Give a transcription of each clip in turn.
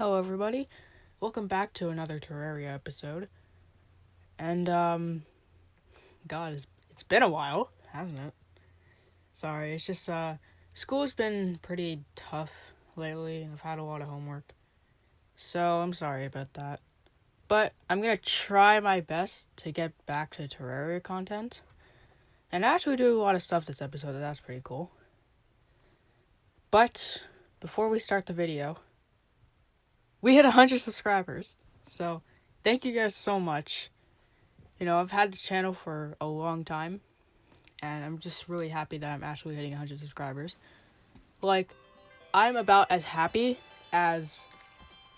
Hello everybody, welcome back to another Terraria episode. And God, it's been a while, hasn't it? Sorry, it's just school's been pretty tough lately. I've had a lot of homework, so I'm sorry about that. But I'm gonna try my best to get back to Terraria content, and actually do a lot of stuff this episode. That's pretty cool. But before we start the video, we hit 100 subscribers. So, thank you guys so much. You know, I've had this channel for a long time, and I'm just really happy that I'm actually hitting 100 subscribers. Like, I'm about as happy as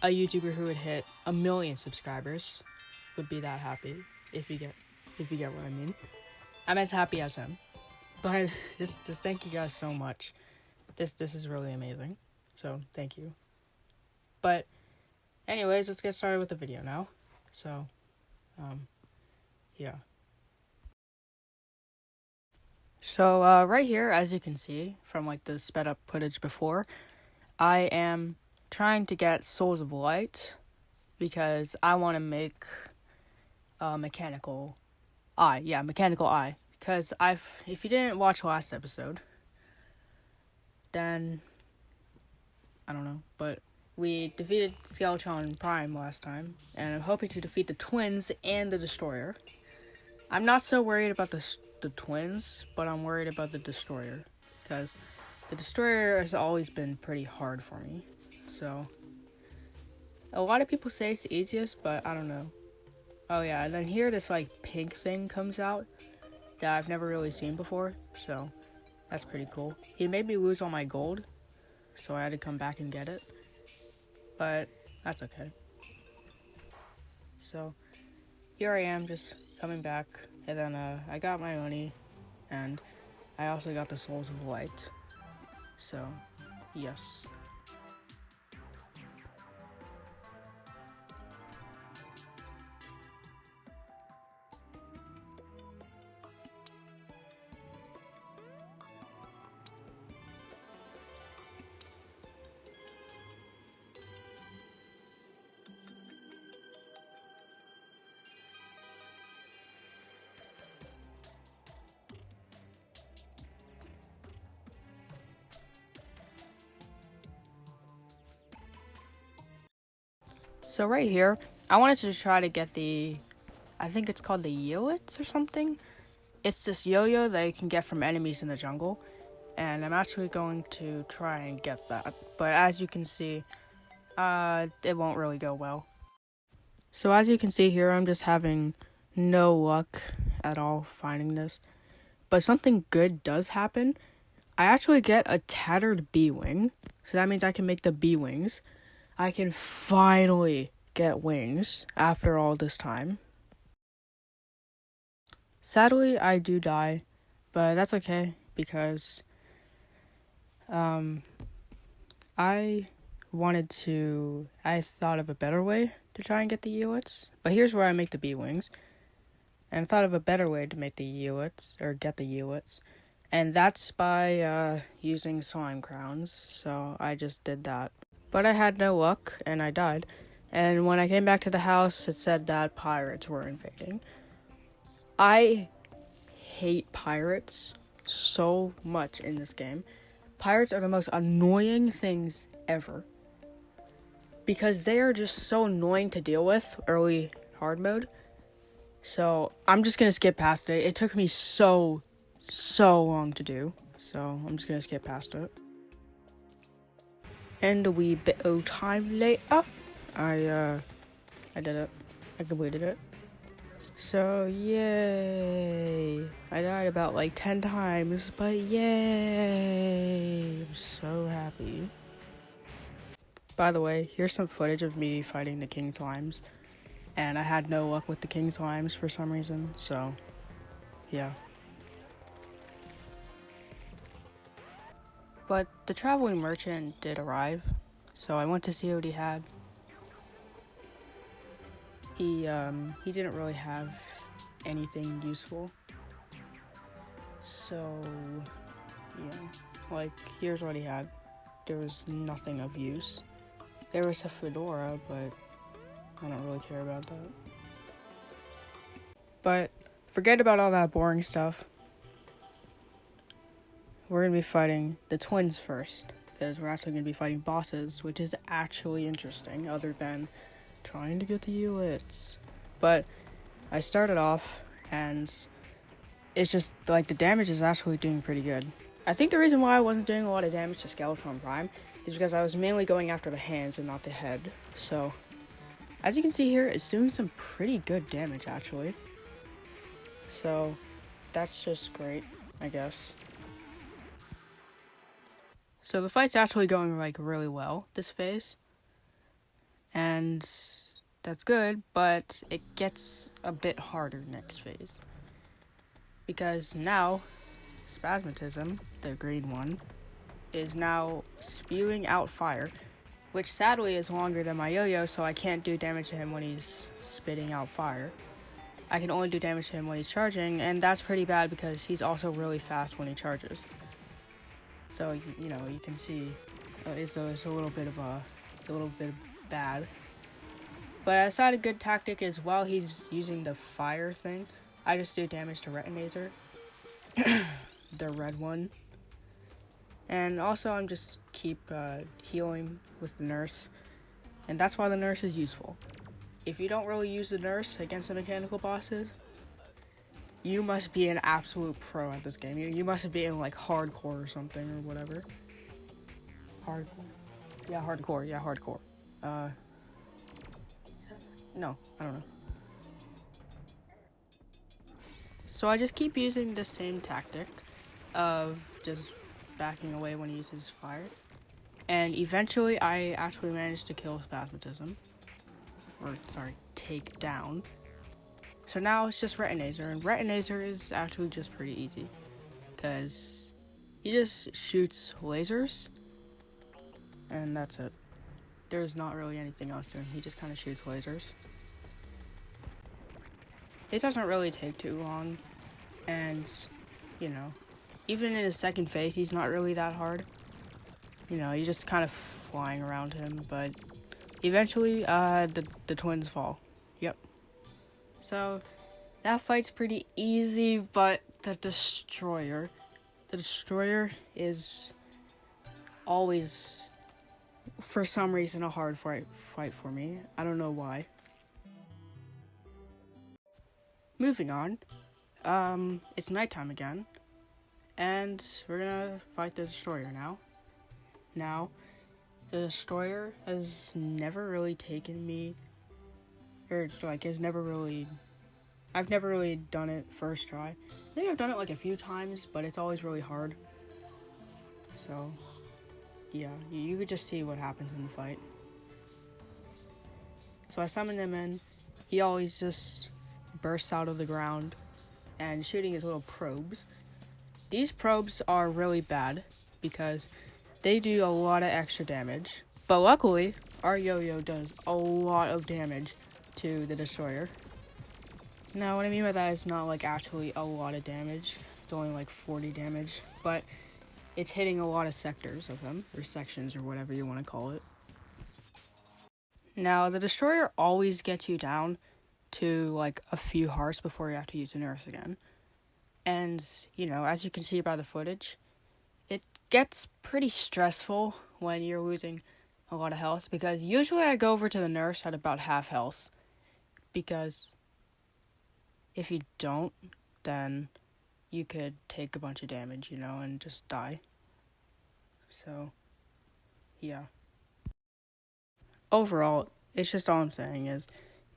a YouTuber who would hit 1,000,000 subscribers would be that happy, if you get what I mean. I'm as happy as him. But just thank you guys so much. This is really amazing. So, thank you. But anyways, let's get started with the video now. So, yeah. So, right here, as you can see from like the sped up footage before, I am trying to get Souls of Light because I want to make a mechanical eye. Yeah, mechanical eye. Because if you didn't watch last episode, then I don't know, but we defeated Skeletron Prime last time, and I'm hoping to defeat the twins and the Destroyer. I'm not so worried about the twins, but I'm worried about the Destroyer, because the Destroyer has always been pretty hard for me. So, a lot of people say it's the easiest, but I don't know. Oh yeah, and then here this like pink thing comes out that I've never really seen before, so that's pretty cool. He made me lose all my gold, so I had to come back and get it. But that's okay. So here I am just coming back, and then I got my money, and I also got the Souls of Light. So yes. So right here, I wanted to try to get I think it's called the Yoits or something. It's this yo-yo that you can get from enemies in the jungle, and I'm actually going to try and get that. But as you can see, it won't really go well. So as you can see here, I'm just having no luck at all finding this. But something good does happen. I actually get a tattered bee wing, so that means I can make the bee wings. I can finally get wings after all this time. Sadly, I do die, but that's okay because I thought of a better way to try and get the Eowits. But here's where I make the bee wings. And I thought of a better way to make the Eowits, or get the Eowits. And that's by using slime crowns, so I just did that. But I had no luck, and I died. And when I came back to the house, it said that pirates were invading. I hate pirates so much in this game. Pirates are the most annoying things ever. Because they are just so annoying to deal with early hard mode. So I'm just going to skip past it. It took me so long to do. So I'm just going to skip past it. And a wee bit of time later, I did it. I completed it. So, yay. I died about like 10 times, but yay. I'm so happy. By the way, here's some footage of me fighting the king slimes. And I had no luck with the king slimes for some reason, so yeah. But the traveling merchant did arrive, so I went to see what he had. He didn't really have anything useful. So, yeah, like, here's what he had. There was nothing of use. There was a fedora, but I don't really care about that. But forget about all that boring stuff. We're going to be fighting the twins first, because we're actually going to be fighting bosses, which is actually interesting, other than trying to get the Ewits. But I started off, and it's just, like, the damage is actually doing pretty good. I think the reason why I wasn't doing a lot of damage to Skeleton Prime is because I was mainly going after the hands and not the head. So, as you can see here, it's doing some pretty good damage, actually. So, that's just great, I guess. So the fight's actually going, like, really well this phase. And that's good, but it gets a bit harder next phase. Because now, Spasmatism, the green one, is now spewing out fire, which sadly is longer than my yo-yo, so I can't do damage to him when he's spitting out fire. I can only do damage to him when he's charging, and that's pretty bad because he's also really fast when he charges. So, you know, you can see it's a little bit bad. But I decided a good tactic is while he's using the fire thing, I just do damage to Retinazer, the red one. And also I'm just keep healing with the nurse, and that's why the nurse is useful. If you don't really use the nurse against the mechanical bosses, you must be an absolute pro at this game. You must be in, like, hardcore or something, or whatever. Hardcore? Yeah, hardcore. Yeah, hardcore. No, I don't know. So I just keep using the same tactic of just backing away when he uses fire. And eventually I actually managed to kill Spasmatism. Or, sorry, take down. So now it's just Retinazer, and Retinazer is actually just pretty easy, because he just shoots lasers, and that's it. There's not really anything else to him, he just kind of shoots lasers. It doesn't really take too long, and, you know, even in his second phase, he's not really that hard. You know, you're just kind of flying around him, but eventually, the twins fall. Yep. So, that fight's pretty easy, but the Destroyer is always, for some reason, a hard fight for me. I don't know why. Moving on, it's nighttime again, and we're gonna fight the Destroyer now. Now, the Destroyer has never really taken me, or, like, I've never really done it first try. I think I've done it, like, a few times, but it's always really hard. So, yeah, you could just see what happens in the fight. So I summon him in. He always just bursts out of the ground and shooting his little probes. These probes are really bad because they do a lot of extra damage. But luckily, our yo-yo does a lot of damage to the Destroyer. Now, what I mean by that is not, like, actually a lot of damage. It's only, like, 40 damage. But it's hitting a lot of sectors of him, or sections, or whatever you want to call it. Now, the Destroyer always gets you down to, like, a few hearts before you have to use the nurse again. And, you know, as you can see by the footage, it gets pretty stressful when you're losing a lot of health, because usually I go over to the nurse at about half health, because if you don't, then you could take a bunch of damage, you know, and just die. So, yeah. Overall, it's just all I'm saying is,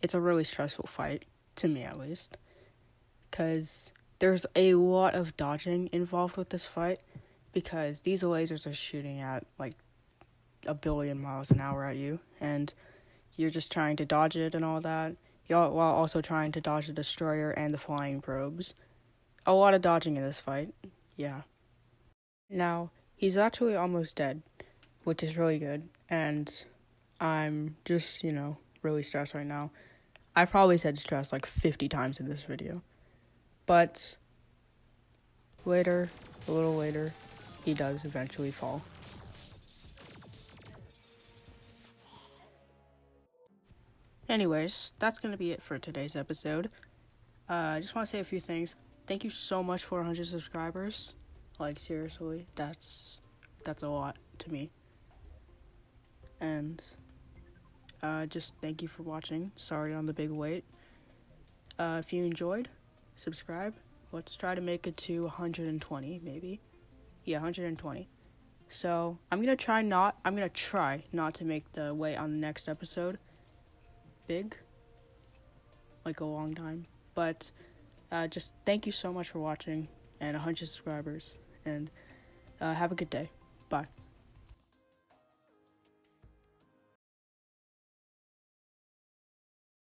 it's a really stressful fight, to me at least, because there's a lot of dodging involved with this fight, because these lasers are shooting at, like, 1 billion miles an hour at you, and you're just trying to dodge it and all that, while also trying to dodge the Destroyer and the flying probes. A lot of dodging in this fight, yeah. Now, he's actually almost dead, which is really good, and I'm just, you know, really stressed right now. I probably said stressed like 50 times in this video. But later, a little later, he does eventually fall. Anyways, that's gonna be it for today's episode. I just want to say a few things. Thank you so much for 100 subscribers. Like, seriously, that's a lot to me. And just thank you for watching. Sorry on the big wait. If you enjoyed, subscribe. Let's try to make it to 120, maybe. Yeah, 120. So I'm gonna try not to make the wait on the next episode big, like a long time. But just thank you so much for watching and 100 subscribers. And have a good day. Bye.